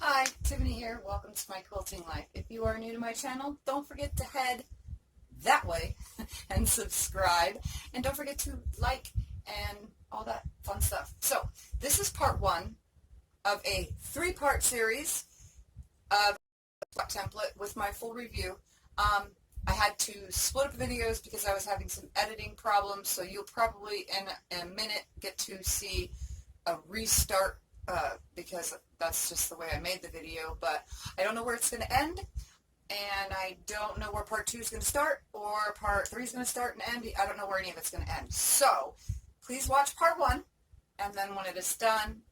Hi, Tiffany here. Welcome to my quilting life. If you are new to my channel, don't forget to head that way and subscribe. And don't forget to like and all that fun stuff. So, this is part one of a three-part series of template with my full review. I had to split up videos because I was having some editing problems, so you'll probably in a minute get to see a restart because that's just the way I made the video, but I don't know where it's going to end, and I don't know where part 2 is going to start, or part 3 is going to start and end. I don't know where any of it's going to end. So, please watch part 1, and then when it is done,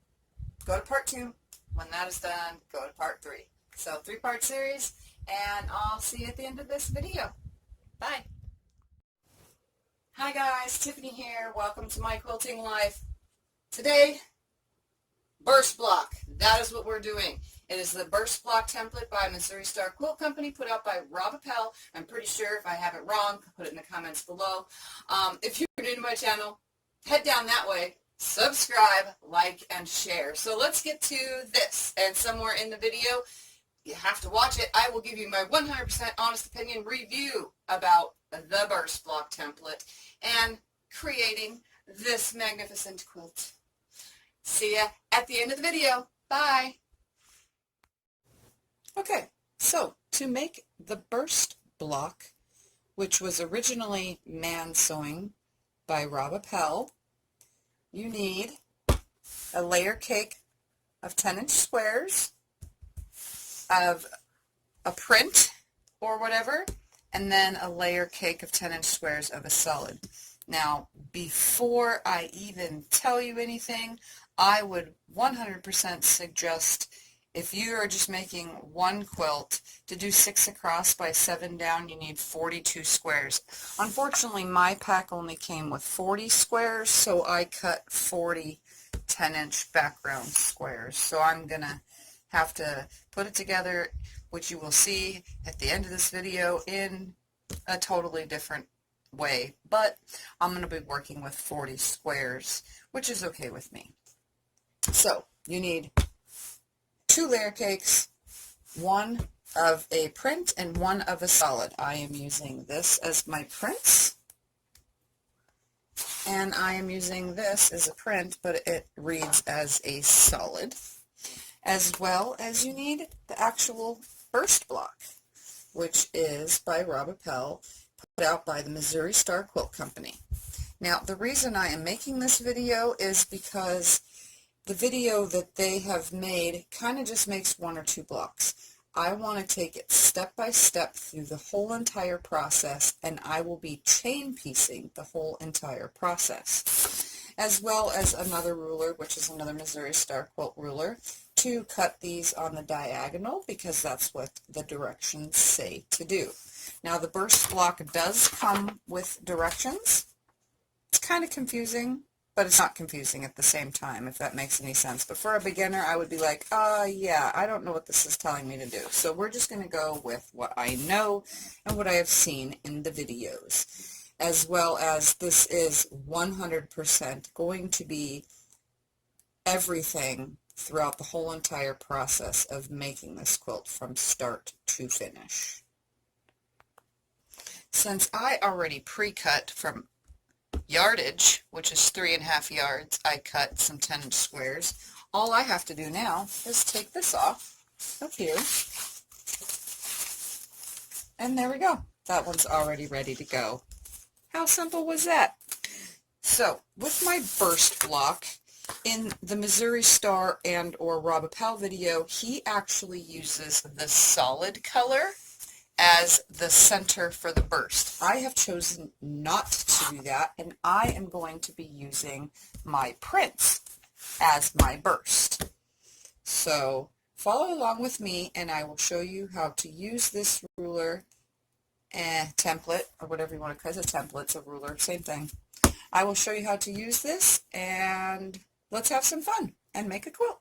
go to part 2. When that is done, go to part 3. So, 3-part series, and I'll see you at the end of this video. Bye. Hi guys, Tiffany here. Welcome to my quilting life. Today, burst block. That is what we're doing. It is the burst block template by Missouri Star Quilt Company, put out by Appell. I'm pretty sure if I have it wrong, put it in the comments below. If you're new to my channel, head down that way, subscribe, like, and share. So let's get to this. And somewhere in the video, you have to watch it. I will give you my 100% honest opinion review about the burst block template and creating this magnificent quilt. See ya at the end of the video. Bye. Okay, so to make the burst block, which was originally man sewing by Appell, you need a layer cake of 10-inch squares of a print or whatever, and then a layer cake of 10-inch squares of a solid. Now, before I even tell you anything, I would 100% suggest, if you are just making one quilt, to do 6 across by 7 down. You need 42 squares. Unfortunately, my pack only came with 40 squares, so I cut 40 10-inch background squares. So I'm going to have to put it together, which you will see at the end of this video in a totally different way. But I'm going to be working with 40 squares, which is okay with me. So, you need 2 layer cakes, 1 of a print and 1 of a solid. I am using this as my prints, and I am using this as a print, but it reads as a solid. As well as you need the actual burst block, which is by Appell, put out by the Missouri Star Quilt Company. Now, the reason I am making this video is because the video that they have made kind of just makes 1 or 2 blocks. I want to take it step by step through the whole entire process, and I will be chain piecing the whole entire process, as well as another ruler, which is another Missouri Star Quilt ruler, to cut these on the diagonal, because that's what the directions say to do. Now, the burst block does come with directions. It's kind of confusing, but it's not confusing at the same time, if that makes any sense. But for a beginner, I would be like, yeah, I don't know what this is telling me to do. So we're just going to go with what I know and what I have seen in the videos, as well as this is 100% going to be everything throughout the whole entire process of making this quilt from start to finish. Since I already pre-cut from yardage, which is 3.5 yards, I cut some 10-inch squares. All I have to do now is take this off up here, and there we go. That one's already ready to go. How simple was that? So, with my burst block, in the Missouri Star and or Appell video, he actually uses the solid color as the center for the burst. I have chosen not to do that, and I am going to be using my prints as my burst. So follow along with me, and I will show you how to use this ruler and template, or whatever you want to call it. It's a template, it's a ruler, same thing. I will show you how to use this, and let's have some fun and make a quilt.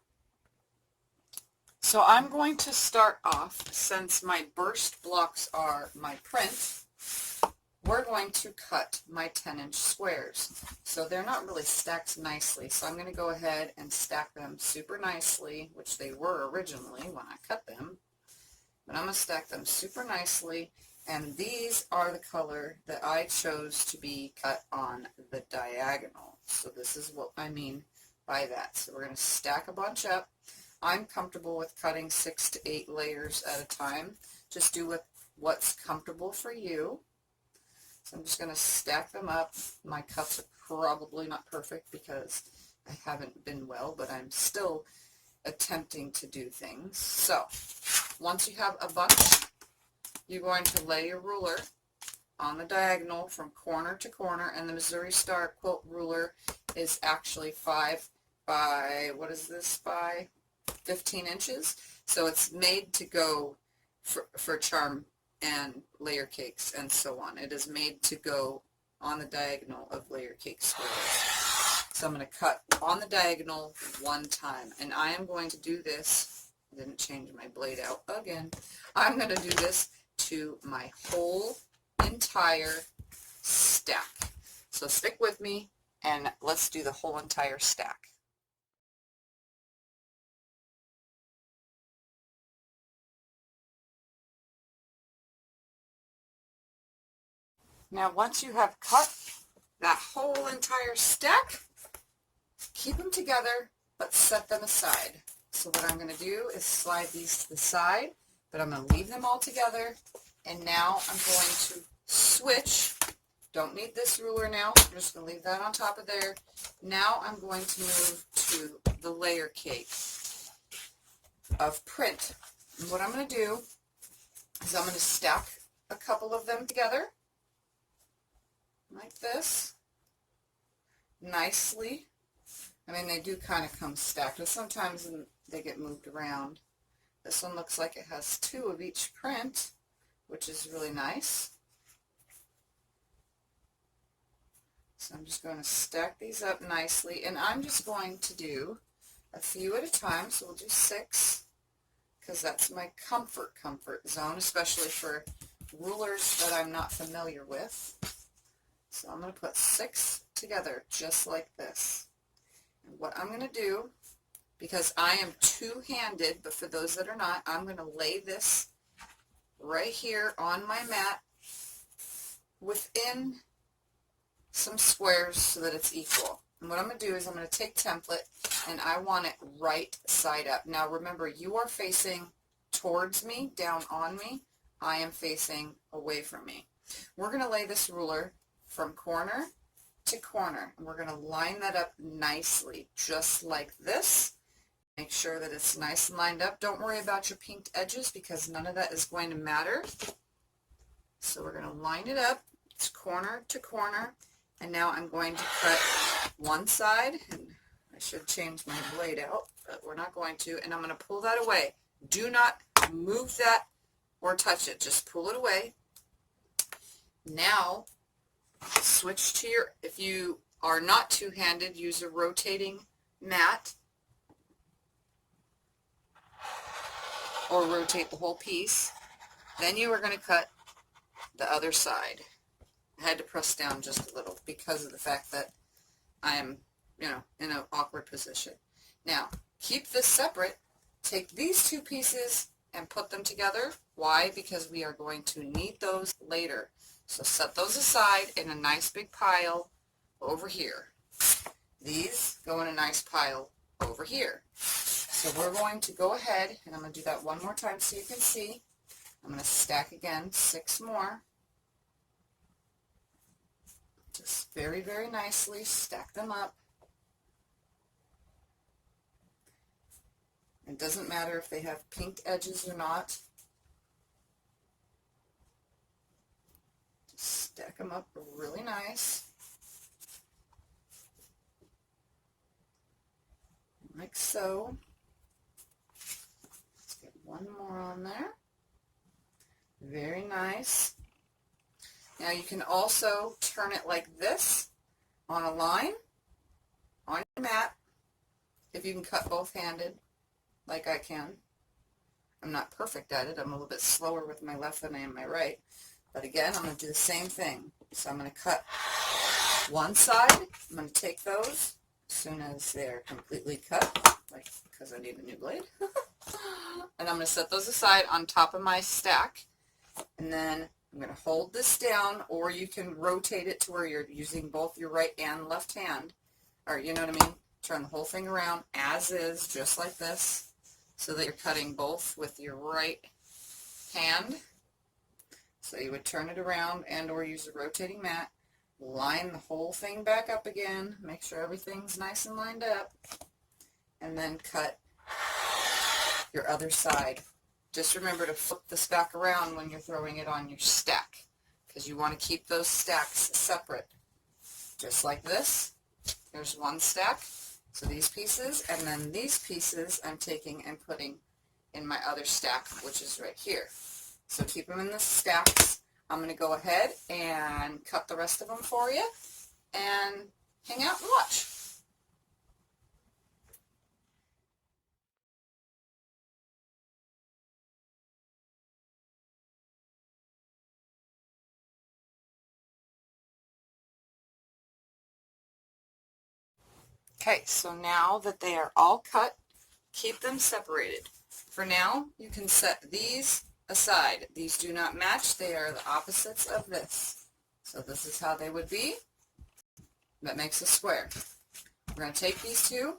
So I'm going to start off, since my burst blocks are my print, we're going to cut my 10-inch squares. So they're not really stacked nicely, so I'm going to go ahead and stack them super nicely, which they were originally when I cut them. But I'm going to stack them super nicely, and these are the color that I chose to be cut on the diagonal. So this is what I mean by that. So we're going to stack a bunch up. I'm comfortable with cutting 6 to 8 layers at a time. Just do what's comfortable for you. So I'm just going to stack them up. My cuts are probably not perfect because I haven't been well, but I'm still attempting to do things. So once you have a bunch, you're going to lay your ruler on the diagonal from corner to corner, and the Missouri Star quilt ruler is actually 5 by, what is this, by 15 inches. So it's made to go for charm and layer cakes and so on. It is made to go on the diagonal of layer cake squares. So I'm going to cut on the diagonal one time, and I am going to do this, I didn't change my blade out again, I'm going to do this to my whole entire stack. So stick with me and let's do the whole entire stack. Now once you have cut that whole entire stack, keep them together but set them aside. So what I'm going to do is slide these to the side, but I'm going to leave them all together, and now I'm going to switch. Don't need this ruler now, I'm just going to leave that on top of there. Now I'm going to move to the layer cake of print. And what I'm going to do is I'm going to stack a couple of them together like this, nicely. I mean, they do kind of come stacked, but sometimes they get moved around. This one looks like it has 2 of each print, which is really nice. So I'm just going to stack these up nicely, and I'm just going to do a few at a time. So we'll do 6, because that's my comfort zone, especially for rulers that I'm not familiar with. So I'm going to put 6 together just like this. And what I'm going to do, because I am two-handed, but for those that are not, I'm going to lay this right here on my mat within some squares so that it's equal. And what I'm going to do is I'm going to take template, and I want it right side up. Now remember, you are facing towards me, down on me. I am facing away from me. We're going to lay this ruler from corner to corner, and we're going to line that up nicely, just like this. Make sure that it's nice and lined up. Don't worry about your pinked edges because none of that is going to matter. So we're going to line it up. It's corner to corner, and now I'm going to cut one side, and I should change my blade out, but we're not going to, and I'm going to pull that away. Do not move that or touch it. Just pull it away. Now switch to your, if you are not two-handed, use a rotating mat or rotate the whole piece. Then you are going to cut the other side. I had to press down just a little because of the fact that I am, in an awkward position. Now, keep this separate. Take these 2 pieces and put them together. Why? Because we are going to need those later. So set those aside in a nice big pile over here. These go in a nice pile over here. So we're going to go ahead, and I'm going to do that one more time so you can see. I'm going to stack again 6 more. Just very, very nicely stack them up. It doesn't matter if they have pink edges or not. Stack them up really nice, like so. Let's get one more on there. Very nice. Now you can also turn it like this on a line on your mat if you can cut both-handed like I can. I'm not perfect at it. I'm a little bit slower with my left than I am my right. But again, I'm going to do the same thing. So I'm going to cut one side. I'm going to take those as soon as they're completely cut, like because I need a new blade. And I'm going to set those aside on top of my stack. And then I'm going to hold this down, or you can rotate it to where you're using both your right and left hand. Or, you know what I mean? Turn the whole thing around as is, just like this, so that you're cutting both with your right hand. So you would turn it around and or use a rotating mat, line the whole thing back up again, make sure everything's nice and lined up, and then cut your other side. Just remember to flip this back around when you're throwing it on your stack, because you want to keep those stacks separate. Just like this. Here's one stack, so these pieces, and then these pieces I'm taking and putting in my other stack, which is right here. So keep them in the stacks. I'm going to go ahead and cut the rest of them for you and hang out and watch. Okay, so now that they are all cut, keep them separated. For now, you can set these aside. These do not match. They are the opposites of this. So this is how they would be. That makes a square. We're going to take these two,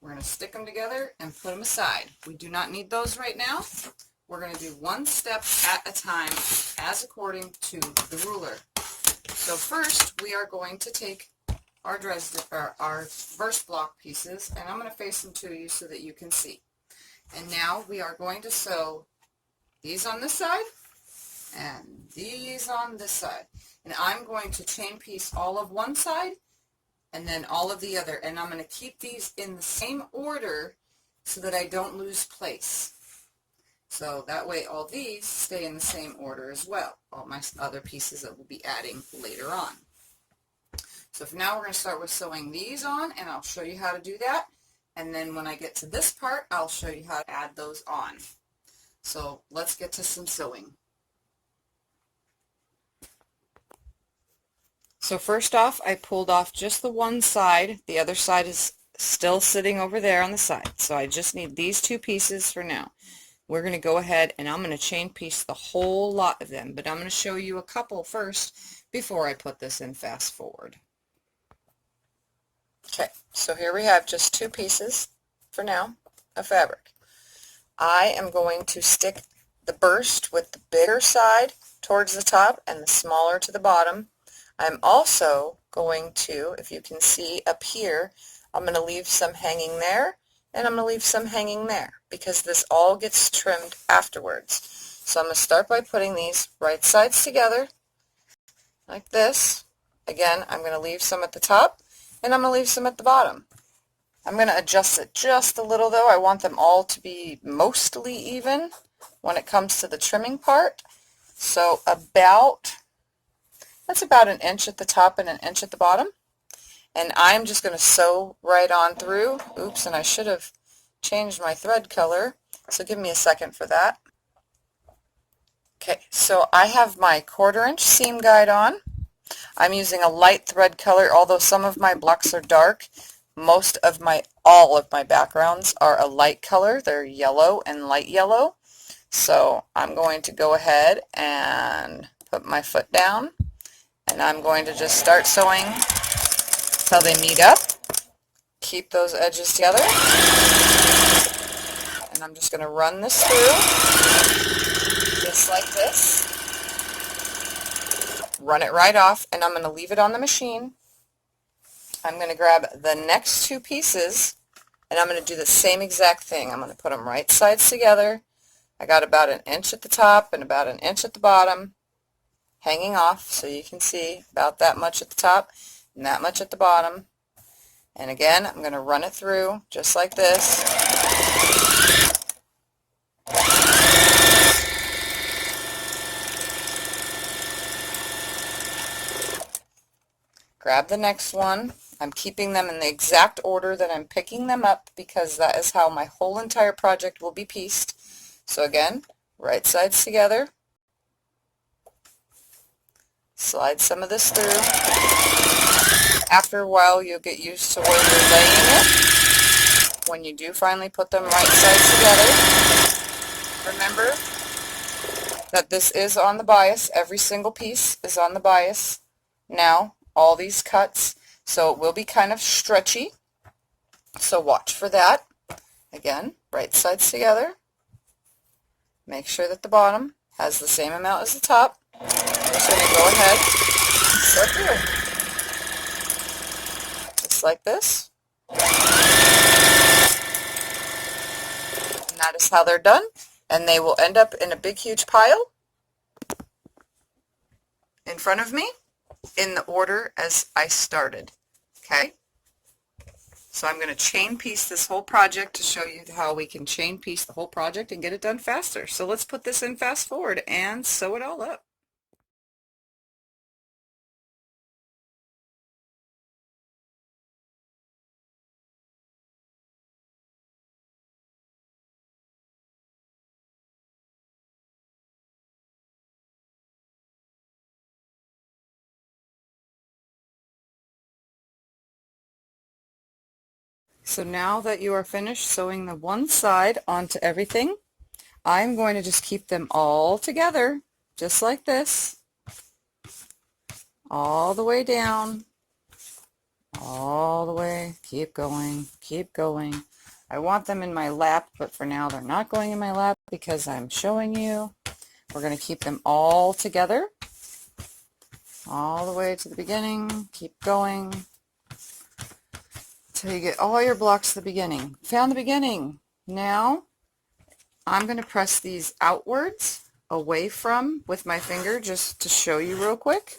we're going to stick them together and put them aside. We do not need those right now. We're going to do one step at a time as according to the ruler. So first, we are going to take our verse block pieces, and I'm going to face them to you so that you can see. And now we are going to sew these on this side and these on this side. And I'm going to chain piece all of one side and then all of the other. And I'm going to keep these in the same order so that I don't lose place. So that way all these stay in the same order as well. All my other pieces that we'll be adding later on. So for now we're going to start with sewing these on, and I'll show you how to do that. And then when I get to this part, I'll show you how to add those on. So let's get to some sewing. So first off, I pulled off just the one side. The other side is still sitting over there on the side. So I just need these two pieces for now. We're going to go ahead and I'm going to chain piece the whole lot of them, but I'm going to show you a couple first before I put this in fast forward. Okay, so here we have just two pieces for now of fabric. I am going to stick the burst with the bigger side towards the top and the smaller to the bottom. I'm also going to, if you can see up here, I'm going to leave some hanging there and I'm going to leave some hanging there because this all gets trimmed afterwards. So I'm going to start by putting these right sides together like this. Again, I'm going to leave some at the top and I'm going to leave some at the bottom. I'm going to adjust it just a little though. I want them all to be mostly even when it comes to the trimming part. So that's about an inch at the top and an inch at the bottom. And I'm just going to sew right on through. Oops, and I should have changed my thread color. So give me a second for that. Okay, so I have my 1/4 inch seam guide on. I'm using a light thread color, although some of my blocks are dark. All of my backgrounds are a light color. They're yellow and light yellow. So I'm going to go ahead and put my foot down, and I'm going to just start sewing till they meet up. Keep those edges together, and I'm just going to run this through just like this. Run it right off, and I'm going to leave it on the machine. I'm going to grab the next two pieces and I'm going to do the same exact thing. I'm going to put them right sides together. I got about an inch at the top and about an inch at the bottom hanging off, so you can see about that much at the top and that much at the bottom. And again, I'm going to run it through just like this. Grab the next one. I'm keeping them in the exact order that I'm picking them up because that is how my whole entire project will be pieced. So again, right sides together. Slide some of this through. After a while, you'll get used to where you're laying it. When you do finally put them right sides together, remember that this is on the bias. Every single piece is on the bias. Now, all these cuts, so it will be kind of stretchy. So watch for that. Again, right sides together. Make sure that the bottom has the same amount as the top. I'm just going to go ahead and slip through. Just like this. And that is how they're done. And they will end up in a big huge pile in front of me in the order as I started. Okay? So I'm going to chain piece this whole project to show you how we can chain piece the whole project and get it done faster. So let's put this in fast forward and sew it all up. So now that you are finished sewing the one side onto everything, I'm going to just keep them all together, just like this, all the way down, all the way, keep going, keep going. I want them in my lap, but for now they're not going in my lap because I'm showing you. We're going to keep them all together, all the way to the beginning, keep going, till you get all your blocks to the beginning. Found the beginning. Now I'm going to press these outwards away from with my finger just to show you real quick.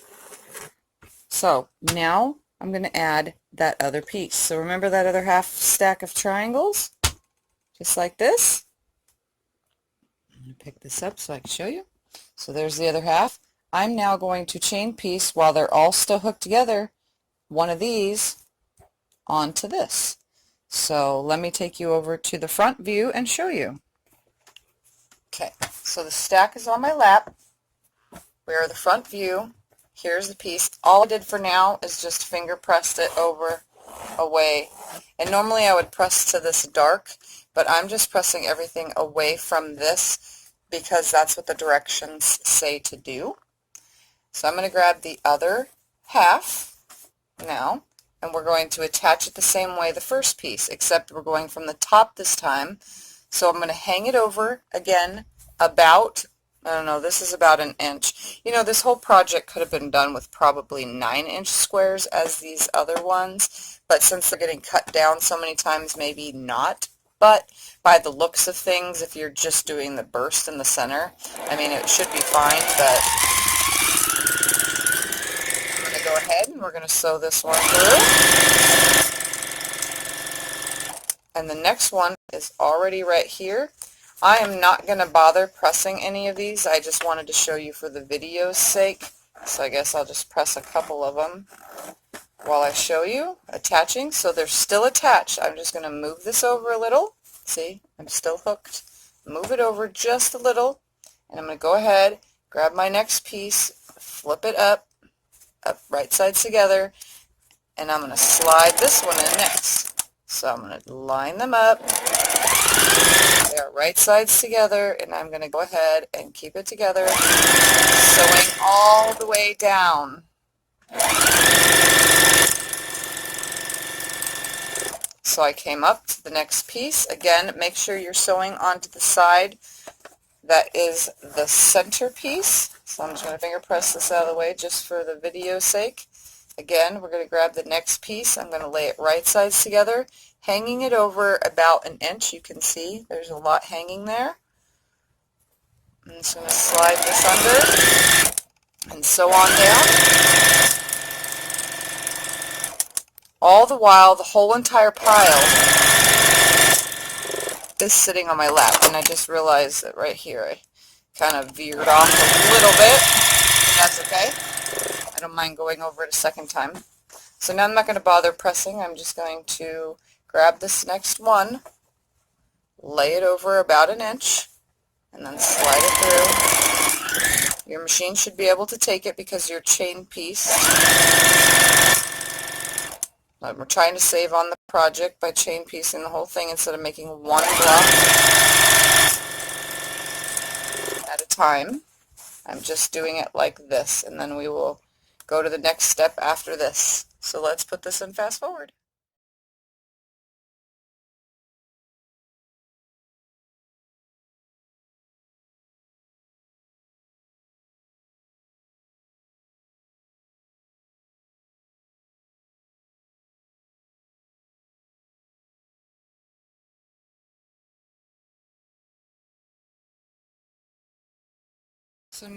So now I'm going to add that other piece. So remember that other half stack of triangles? Just like this. I'm going to pick this up so I can show you. So there's the other half. I'm now going to chain piece while they're all still hooked together one of these onto this. So let me take you over to the front view and show you. Okay, so the stack is on my lap. We're the front view. Here's the piece. All I did for now is just finger pressed it over away. And normally I would press to this dark, but I'm just pressing everything away from this because that's what the directions say to do. So I'm going to grab the other half now, and we're going to attach it the same way the first piece, except we're going from the top this time. So I'm going to hang it over again about, I don't know, this is about an inch. You know, this whole project could have been done with probably 9-inch squares as these other ones, but since they're getting cut down so many times, maybe not. But by the looks of things, if you're just doing the burst in the center, I mean, it should be fine, but I'm going to go ahead and we're going to sew this one through. And the next one is already right here. I am not going to bother pressing any of these. I just wanted to show you for the video's sake. So I guess I'll just press a couple of them while I show you attaching. So they're still attached. I'm just going to move this over a little. See, I'm still hooked. Move it over just a little. And I'm going to go ahead, grab my next piece, flip it up right sides together, and I'm going to slide this one in next. So I'm going to line them up. They are right sides together, and I'm going to go ahead and keep it together, sewing all the way down. So I came up to the next piece. Again, make sure you're sewing onto the side that is the center piece. So I'm just going to finger press this out of the way just for the video's sake. Again, we're going to grab the next piece. I'm going to lay it right sides together, hanging it over about an inch. You can see there's a lot hanging there. I'm just going to slide this under and sew on down. All the while, the whole entire pile is sitting on my lap, and I just realized that right here I kind of veered off a little bit. That's okay. I don't mind going over it a second time. So now I'm not going to bother pressing. I'm just going to grab this next one, lay it over about an inch, and then slide it through. Your machine should be able to take it because your chain piece. We're trying to save on the project by chain piecing the whole thing instead of making one block at a time. I'm just doing it like this, and then we will go to the next step after this. So let's put this in fast forward. So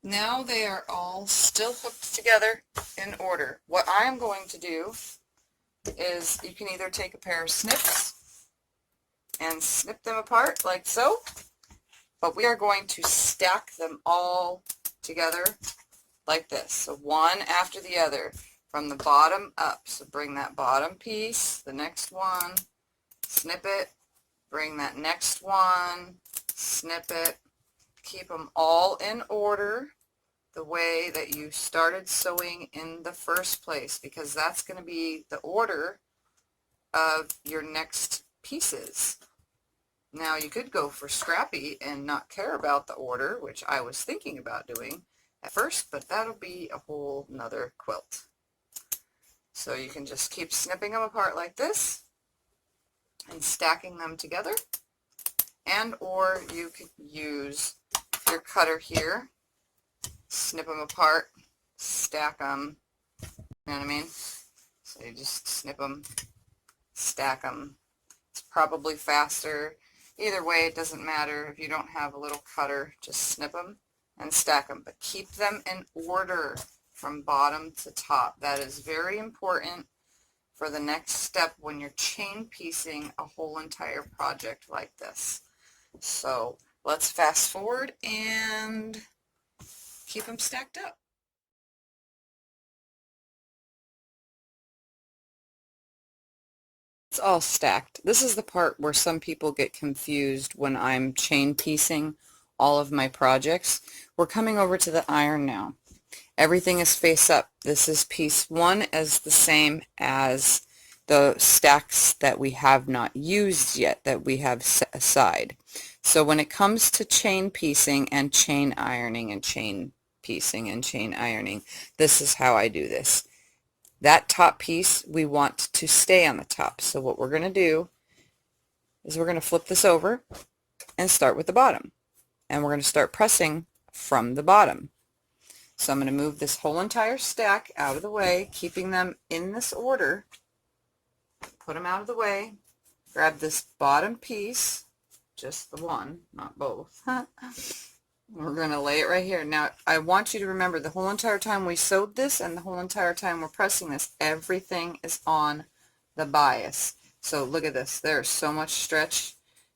now they are all still hooked together in order. What I am going to do is you can either take a pair of snips and snip them apart like so, but we are going to stack them all together like this. So one after the other from the bottom up. So bring that bottom piece, the next one, snip it, bring that next one, snip it. Keep them all in order the way that you started sewing in the first place, because that's going to be the order of your next pieces. Now you could go for scrappy and not care about the order, which I was thinking about doing at first, but that'll be a whole nother quilt. So you can just keep snipping them apart like this and stacking them together, and or you could use your cutter here, snip them apart, stack them, you know what I mean? So you just snip them, stack them. It's probably faster. Either way, it doesn't matter. If you don't have a little cutter, just snip them and stack them. But keep them in order from bottom to top. That is very important for the next step when you're chain piecing a whole entire project like this. So let's fast forward and keep them stacked up. It's all stacked. This is the part where some people get confused when I'm chain piecing all of my projects. We're coming over to the iron now. Everything is face up. This is piece one, as the same as the stacks that we have not used yet, that we have set aside. So when it comes to chain piecing and chain ironing and chain piecing and chain ironing, this is how I do this. That top piece we want to stay on the top. So what we're going to do is we're going to flip this over and start with the bottom. And we're going to start pressing from the bottom. So I'm going to move this whole entire stack out of the way, keeping them in this order. Put them out of the way. Grab this bottom piece, just the one, not both. We're going to lay it right here. Now, I want you to remember the whole entire time we sewed this and the whole entire time we're pressing this, everything is on the bias. So look at this. There's so much stretch.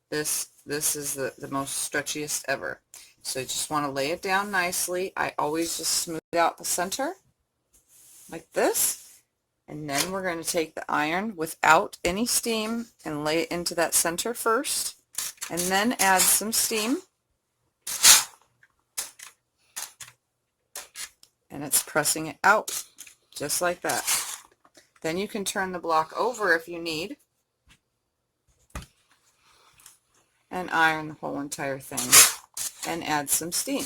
This is the most stretchiest ever. So you just want to lay it down nicely. I always just smooth out the center like this. And then we're going to take the iron without any steam and lay it into that center first. And then add some steam. And it's pressing it out just like that. Then you can turn the block over if you need and iron the whole entire thing and add some steam.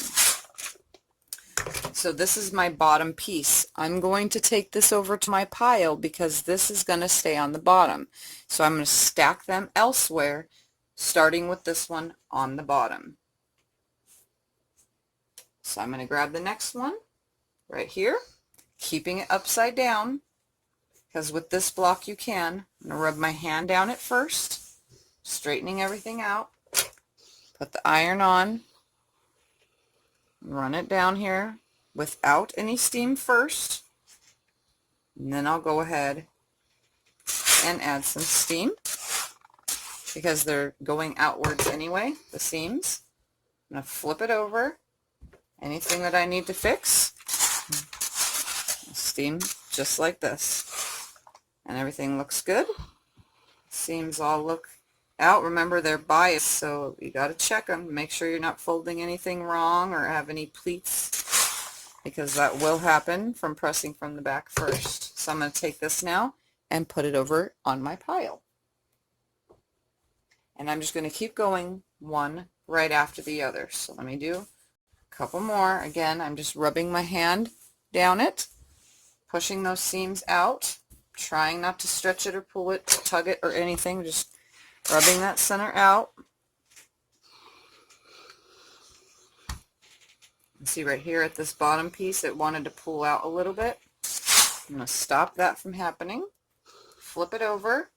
So this is my bottom piece. I'm going to take this over to my pile because this is going to stay on the bottom. So I'm going to stack them elsewhere, starting with this one on the bottom. So I'm going to grab the next one right here, keeping it upside down, because with this block you can. I'm going to rub my hand down it first, straightening everything out, put the iron on, run it down here without any steam first, and then I'll go ahead and add some steam because they're going outwards anyway, the seams. I'm going to flip it over. Anything that I need to fix, steam just like this, and everything looks good. Seams all look out. Remember, they're biased, so you got to check them. Make sure you're not folding anything wrong or have any pleats, because that will happen from pressing from the back first. So I'm going to take this now and put it over on my pile. And I'm just going to keep going one right after the other. So let me do a couple more. Again, I'm just rubbing my hand down it, pushing those seams out, trying not to stretch it or pull it, tug it or anything, just rubbing that center out. You see right here at this bottom piece, it wanted to pull out a little bit. I'm going to stop that from happening. Flip it over.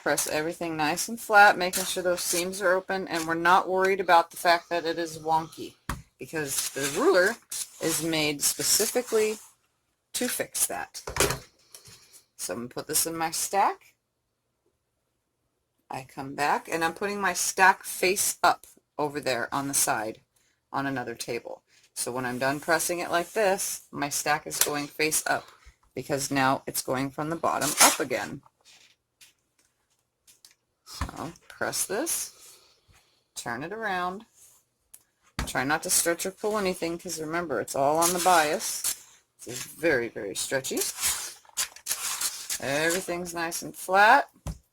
Press everything nice and flat, making sure those seams are open, and we're not worried about the fact that it is wonky, because the ruler is made specifically to fix that. So I'm going to put this in my stack. I come back, and I'm putting my stack face up over there on the side on another table. So when I'm done pressing it like this, my stack is going face up, because now it's going from the bottom up again. So press this, turn it around. Try not to stretch or pull anything, because remember, it's all on the bias. This is very, very stretchy. Everything's nice and flat.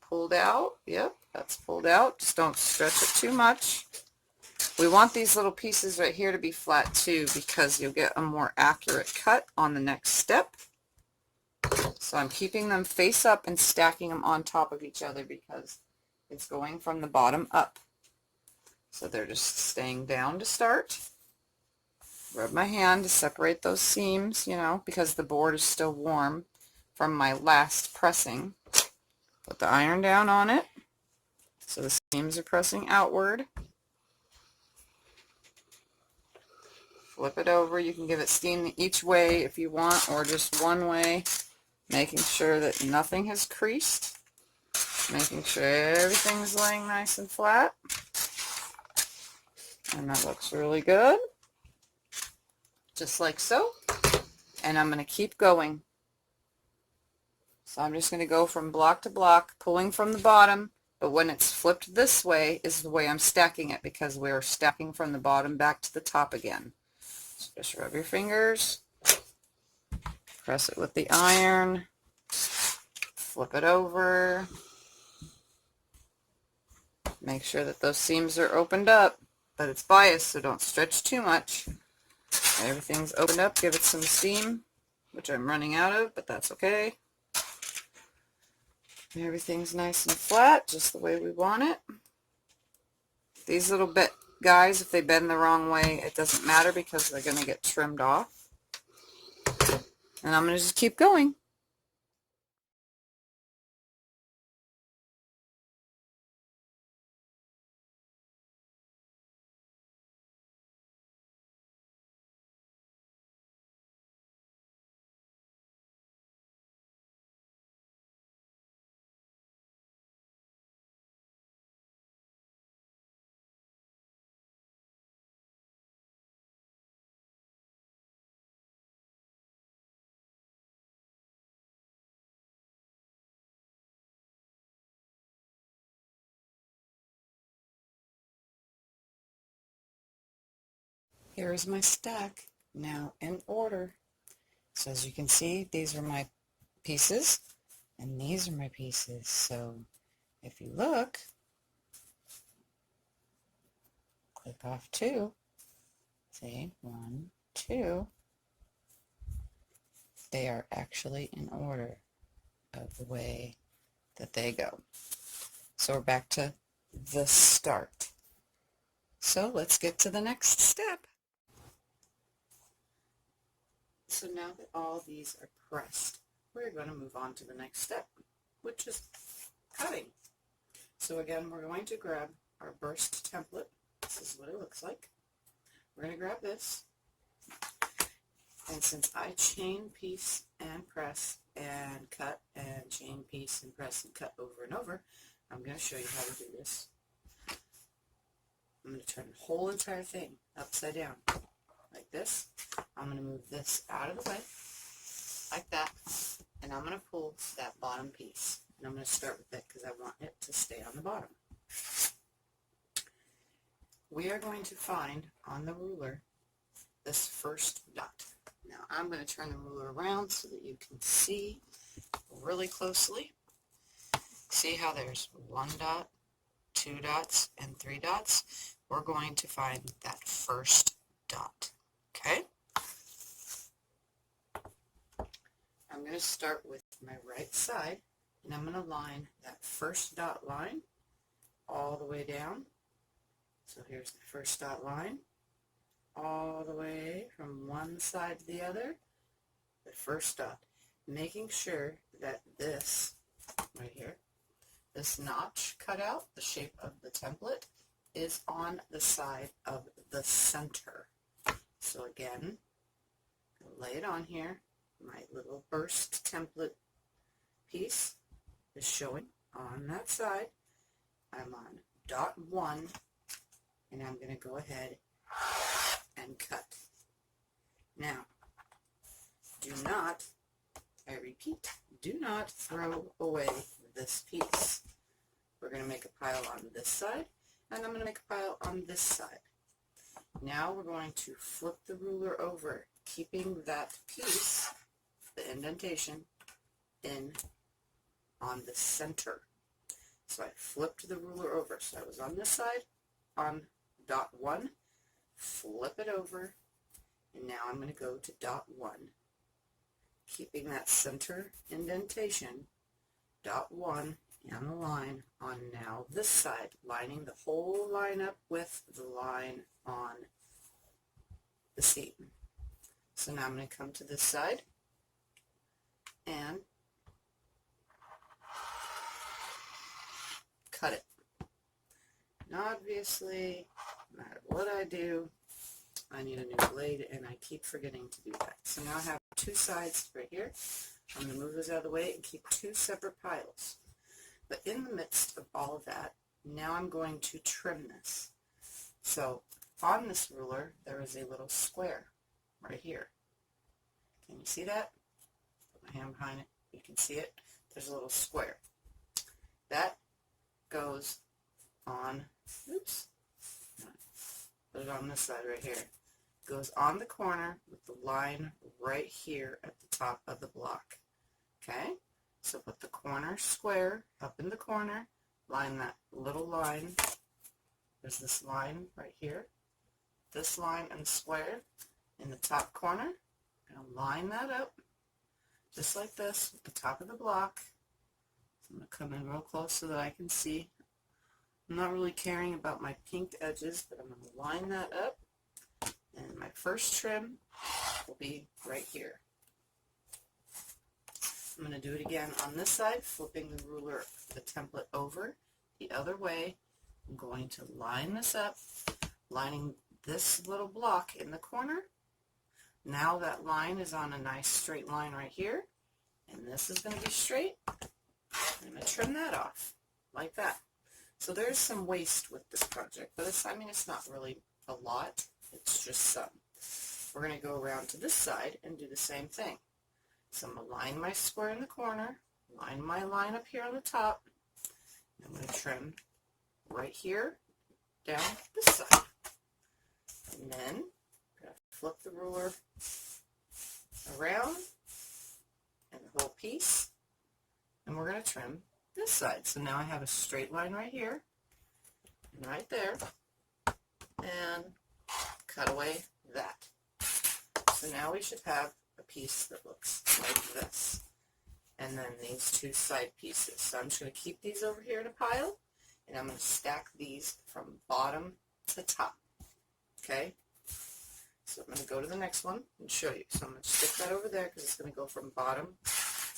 Pulled out. Yep, that's pulled out. Just don't stretch it too much. We want these little pieces right here to be flat too, because you'll get a more accurate cut on the next step. So I'm keeping them face up and stacking them on top of each other, because it's going from the bottom up. So they're just staying down to start. Rub my hand to separate those seams, you know, because the board is still warm from my last pressing. Put the iron down on it so the seams are pressing outward. Flip it over. You can give it steam each way if you want, or just one way, making sure that nothing has creased. Making sure everything's laying nice and flat. And that looks really good. Just like so. And I'm going to keep going. So I'm just going to go from block to block, pulling from the bottom, but when it's flipped this way is the way I'm stacking it, because we're stacking from the bottom back to the top again. So just rub your fingers, press it with the iron, flip it over. Make sure that those seams are opened up, but it's biased, so don't stretch too much. Everything's opened up. Give it some steam, which I'm running out of, but that's okay. Everything's nice and flat, just the way we want it. These little bit guys, if they bend the wrong way, it doesn't matter, because they're going to get trimmed off. And I'm going to just keep going. Here is my stack now in order. So as you can see, these are my pieces and these are my pieces. So if you look, click off 2, see, 1, 2, they are actually in order of the way that they go. So we're back to the start. So let's get to the next step. So now that all these are pressed, we're going to move on to the next step, which is cutting. So again, we're going to grab our burst template. This is what it looks like. We're going to grab this, and since I chain, piece, and press, and cut, and chain, piece, and press, and cut over and over, I'm going to show you how to do this. I'm going to turn the whole entire thing upside down, like this. I'm going to move this out of the way, like that, and I'm going to pull that bottom piece. And I'm going to start with it because I want it to stay on the bottom. We are going to find on the ruler this first dot. Now I'm going to turn the ruler around so that you can see really closely. See how there's 1 dot, 2 dots, and 3 dots? We're going to find that first dot. Okay? I'm going to start with my right side, and I'm going to line that first dot line all the way down. So here's the first dot line, all the way from one side to the other, the first dot, making sure that this right here, this notch cut out, the shape of the template, is on the side of the center. So again, lay it on here. My little burst template piece is showing on that side. I'm on dot 1, and I'm going to go ahead and cut. Now, do not, I repeat, do not throw away this piece. We're going to make a pile on this side, and I'm going to make a pile on this side. Now we're going to flip the ruler over, keeping that piece, the indentation, in on the center. So I flipped the ruler over. So I was on this side, on dot 1, flip it over, and now I'm going to go to dot 1, keeping that center indentation, dot 1, and the line on now this side, lining the whole line up with the line on the seam. So now I'm going to come to this side and cut it. Now obviously, no matter what I do, I need a new blade, and I keep forgetting to do that. So now I have 2 sides right here. I'm going to move those out of the way and keep 2 separate piles. But in the midst of all of that, now I'm going to trim this. So on this ruler, there is a little square right here. Can you see that? Put my hand behind it. You can see it. There's a little square. That goes on, oops, put it on this side right here. Goes on the corner with the line right here at the top of the block. Okay? So put the corner square up in the corner, line that little line. There's this line right here. This line and square in the top corner. I'm going to line that up just like this with the top of the block. So I'm going to come in real close so that I can see. I'm not really caring about my pinked edges, but I'm going to line that up. And my first trim will be right here. I'm going to do it again on this side, flipping the ruler, the template over the other way. I'm going to line this up, lining this little block in the corner. Now that line is on a nice straight line right here, and this is going to be straight. I'm going to trim that off like that. So there's some waste with this project, but it's not really a lot. It's just some. We're going to go around to this side and do the same thing. So I'm going to line my square in the corner, line my line up here on the top, and I'm going to trim right here down this side. And then I'm going to flip the ruler around and the whole piece, and we're going to trim this side. So now I have a straight line right here and right there, and cut away that. So now we should have a piece that looks like this, and then these 2 side pieces. So I'm just going to keep these over here in a pile, and I'm going to stack these from bottom to top. Okay? So I'm going to go to the next one and show you. So I'm going to stick that over there because it's going to go from bottom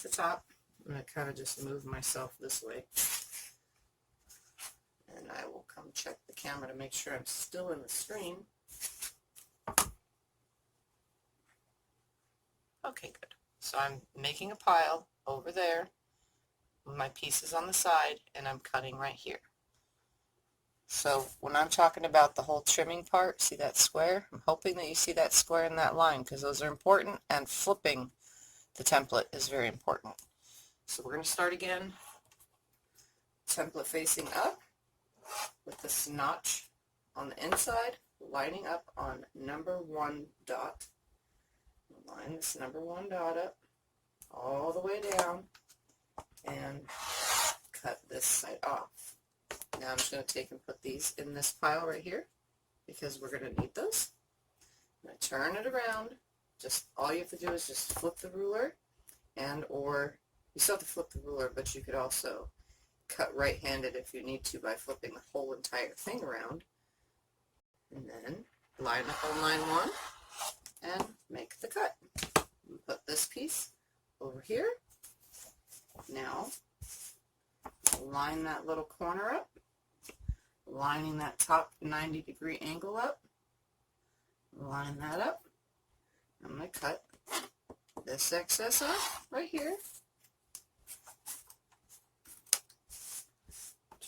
to top. I'm going to kind of just move myself this way, and I will come check the camera to make sure I'm still in the stream. Okay, good. So I'm making a pile over there with my pieces on the side, and I'm cutting right here. So when I'm talking about the whole trimming part, see that square? I'm hoping that you see that square and that line, because those are important, and flipping the template is very important. So we're going to start again template facing up with this notch on the inside, lining up on number 1 dot. Line this number 1 dot up all the way down and cut this side off. Now I'm just going to take and put these in this pile right here because we're going to need those. I'm going to turn it around. Just all you have to do is just flip the ruler, and or you still have to flip the ruler, but you could also cut right-handed if you need to by flipping the whole entire thing around. And then line up on line 1 and make the cut. Put this piece over here. Now line that little corner up, lining that top 90-degree angle up. Line that up. I'm going to cut this excess off right here.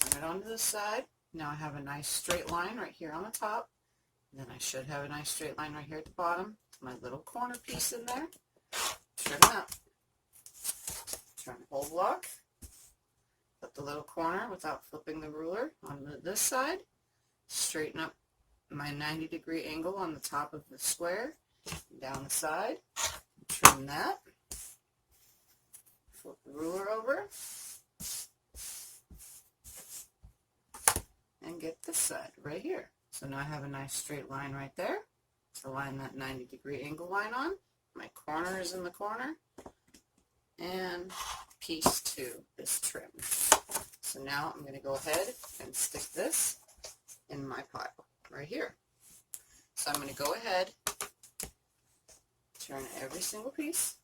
Turn it onto the side. Now I have a nice straight line right here on the top. Then I should have a nice straight line right here at the bottom. My little corner piece in there. Trim that. Turn the whole block. Put the little corner without flipping the ruler on this side. Straighten up my 90-degree angle on the top of the square. Down the side. Trim that. Flip the ruler over. And get this side right here. So now I have a nice straight line right there to line that 90-degree angle line on. My corner is in the corner, and piece 2 is trimmed. So now I'm going to go ahead and stick this in my pile right here. So I'm going to go ahead, turn every single piece.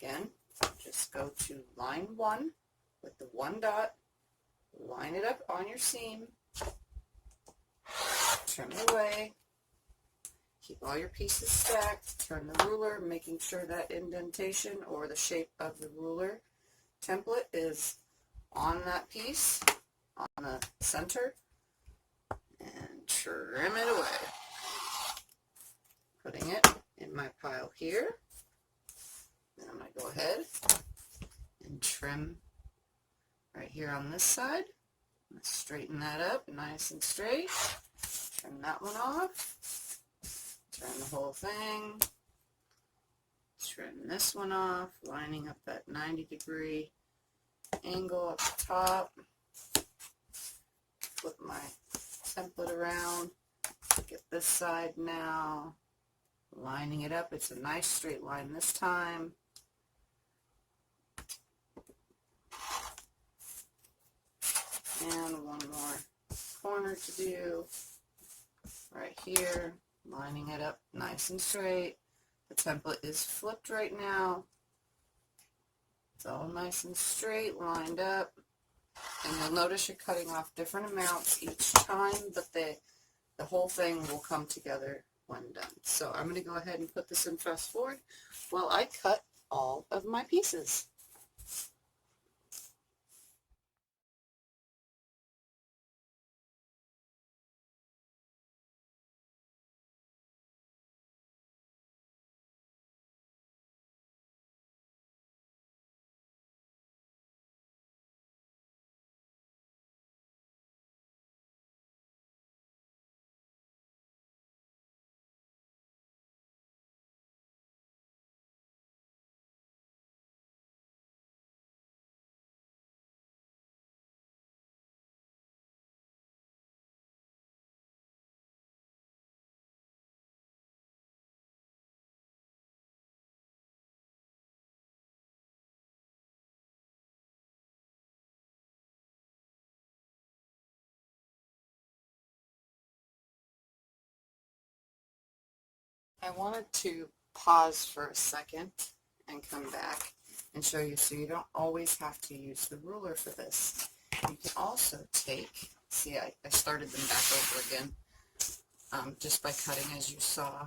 Again, just go to line 1 with the 1 dot, line it up on your seam, trim it away, keep all your pieces stacked, turn the ruler, making sure that indentation or the shape of the ruler template is on that piece, on the center, and trim it away. Putting it in my pile here. Then I'm going to go ahead and trim right here on this side. Straighten that up nice and straight. Trim that one off. Turn the whole thing. Trim this one off, lining up that 90-degree angle up the top. Flip my template around. Get this side now. Lining it up. It's a nice straight line this time. And one more corner to do right here, lining it up nice and straight. The template is flipped right now. It's all nice and straight, lined up. And you'll notice you're cutting off different amounts each time, but the whole thing will come together when done. So I'm going to go ahead and put this in fast forward while I cut all of my pieces. I wanted to pause for a second and come back and show you so you don't always have to use the ruler for this. You can also take, see I started them back over again just by cutting as you saw.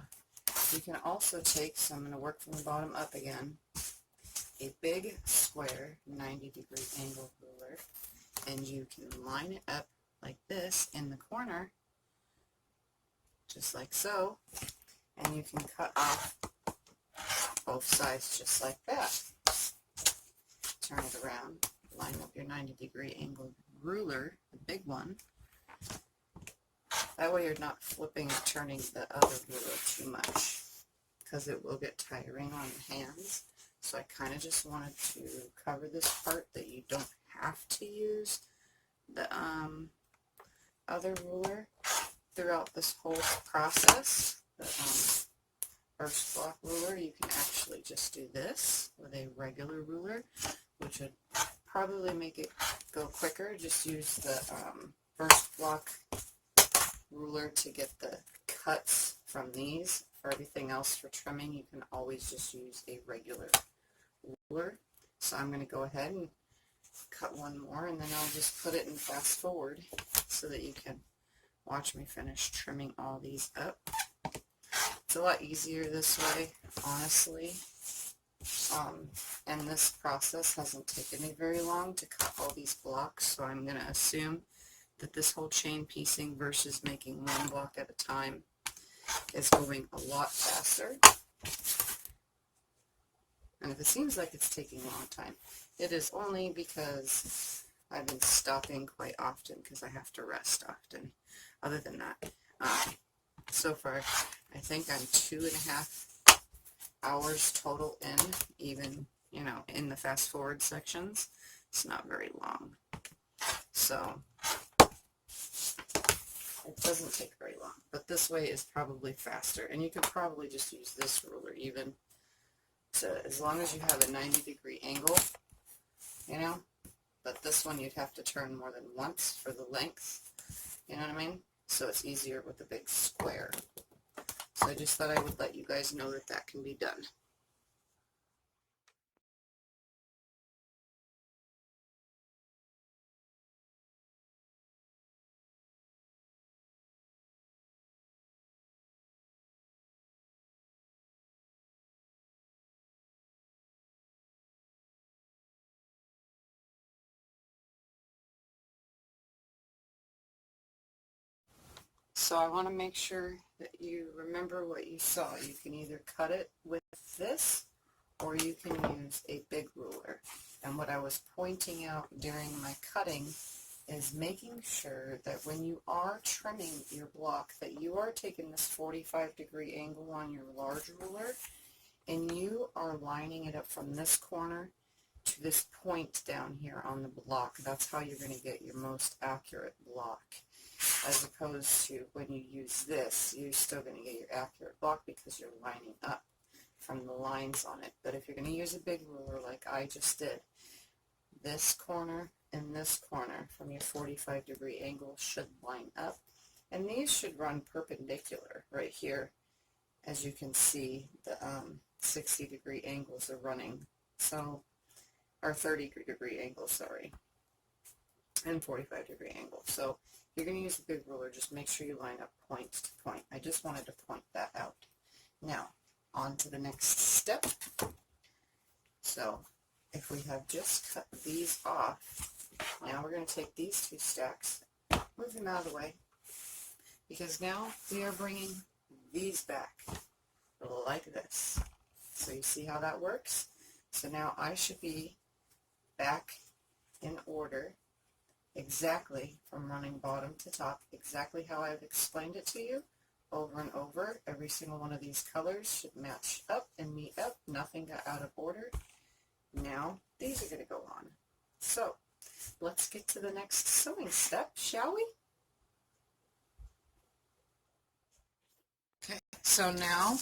You can also take, so I'm going to work from the bottom up again, a big square 90-degree angle ruler, and you can line it up like this in the corner, just like so. And you can cut off both sides just like that. Turn it around, line up your 90-degree angle ruler, the big one. That way you're not flipping and turning the other ruler too much, because it will get tiring on the hands. So I kind of just wanted to cover this part that you don't have to use the other ruler throughout this whole process. The first block ruler, you can actually just do this with a regular ruler, which would probably make it go quicker. Just use the first block ruler to get the cuts from these. For everything else for trimming, you can always just use a regular ruler. So I'm going to go ahead and cut one more, and then I'll just put it in fast forward so that you can watch me finish trimming all these up. It's a lot easier this way, honestly, and this process hasn't taken me very long to cut all these blocks, so I'm going to assume that this whole chain piecing versus making one block at a time is going a lot faster. And if it seems like it's taking a long time, it is only because I've been stopping quite often because I have to rest often. Other than that, so far I think I'm 2.5 hours total in, even, you know, in the fast forward sections. It's not very long, so it doesn't take very long, but this way is probably faster. And you can probably just use this ruler even to, as long as you have a 90-degree angle, you know, but this one you'd have to turn more than once for the length, you know what I mean? So it's easier with a big square. So I just thought I would let you guys know that that can be done. So I want to make sure that you remember what you saw. You can either cut it with this, or you can use a big ruler. And what I was pointing out during my cutting is making sure that when you are trimming your block, that you are taking this 45-degree angle on your large ruler, and you are lining it up from this corner to this point down here on the block. That's how you're going to get your most accurate block. As opposed to when you use this, you're still going to get your accurate block because you're lining up from the lines on it. But if you're going to use a big ruler like I just did, this corner and this corner from your 45-degree angle should line up. And these should run perpendicular right here. As you can see, the 60-degree angles are running. So, or 30-degree angles, sorry, and 45-degree angle. So you're going to use a big ruler, just make sure you line up point to point. I just wanted to point that out. Now, on to the next step. So, if we have just cut these off, now we're going to take these two stacks, move them out of the way, because now we are bringing these back like this. So you see how that works? So now I should be back in order exactly from running bottom to top, exactly how I've explained it to you over and over. Every single one of these colors should match up and meet up. Nothing got out of order. Now these are going to go on. So let's get to the next sewing step, shall we? Okay, so now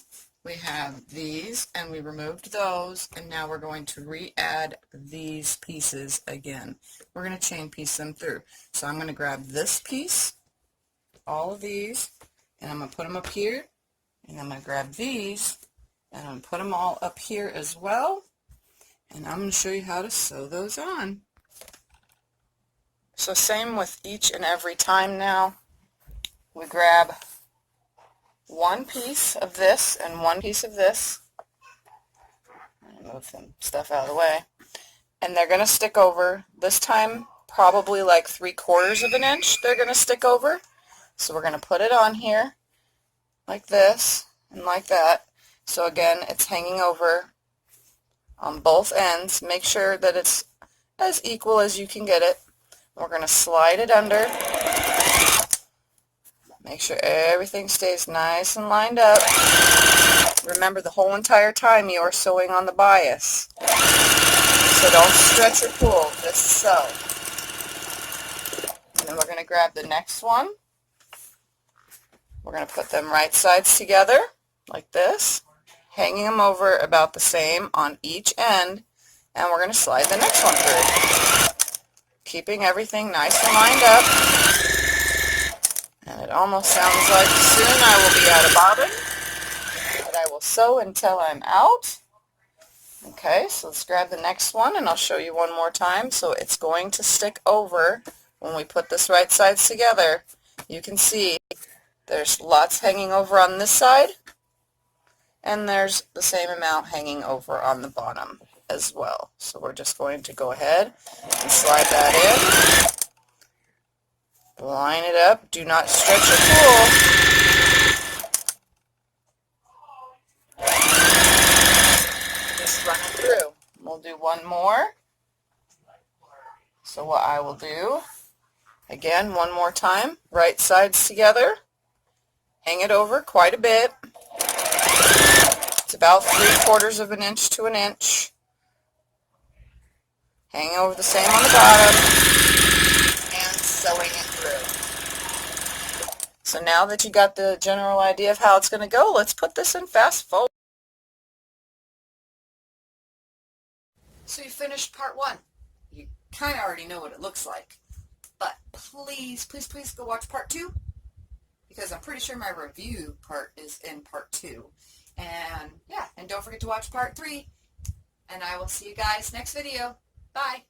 we have these, and we removed those, and now we're going to re-add these pieces again. We're going to chain piece them through. So I'm going to grab this piece, all of these, and I'm going to put them up here, and I'm going to grab these, and I'm going to put them all up here as well, and I'm going to show you how to sew those on. So same with each and every time now. We grab one piece of this and one piece of this. Move some stuff out of the way. And they're going to stick over. This time, probably like 3/4 of an inch they're going to stick over. So we're going to put it on here like this and like that. So again, it's hanging over on both ends. Make sure that it's as equal as you can get it. We're going to slide it under. Make sure everything stays nice and lined up. Remember, the whole entire time you are sewing on the bias. So don't stretch or pull, just sew. And then we're going to grab the next one. We're going to put them right sides together, like this, hanging them over about the same on each end, and we're going to slide the next one through, keeping everything nice and lined up. And it almost sounds like soon I will be out of bobbin, but I will sew until I'm out. Okay, so let's grab the next one, and I'll show you one more time. So it's going to stick over when we put this right sides together. You can see there's lots hanging over on this side, and there's the same amount hanging over on the bottom as well. So we're just going to go ahead and slide that in. Line it up. Do not stretch or pull. Just run it through. We'll do one more. So what I will do, again, one more time, right sides together. Hang it over quite a bit. It's about 3/4 of an inch to an inch. Hang over the same on the bottom and sewing it through. So now that you got the general idea of how it's going to go, let's put this in fast forward. So you finished part 1. You kind of already know what it looks like, but please, please, please go watch part 2. Because I'm pretty sure my review part is in part 2. And yeah, and don't forget to watch part 3. And I will see you guys next video. Bye.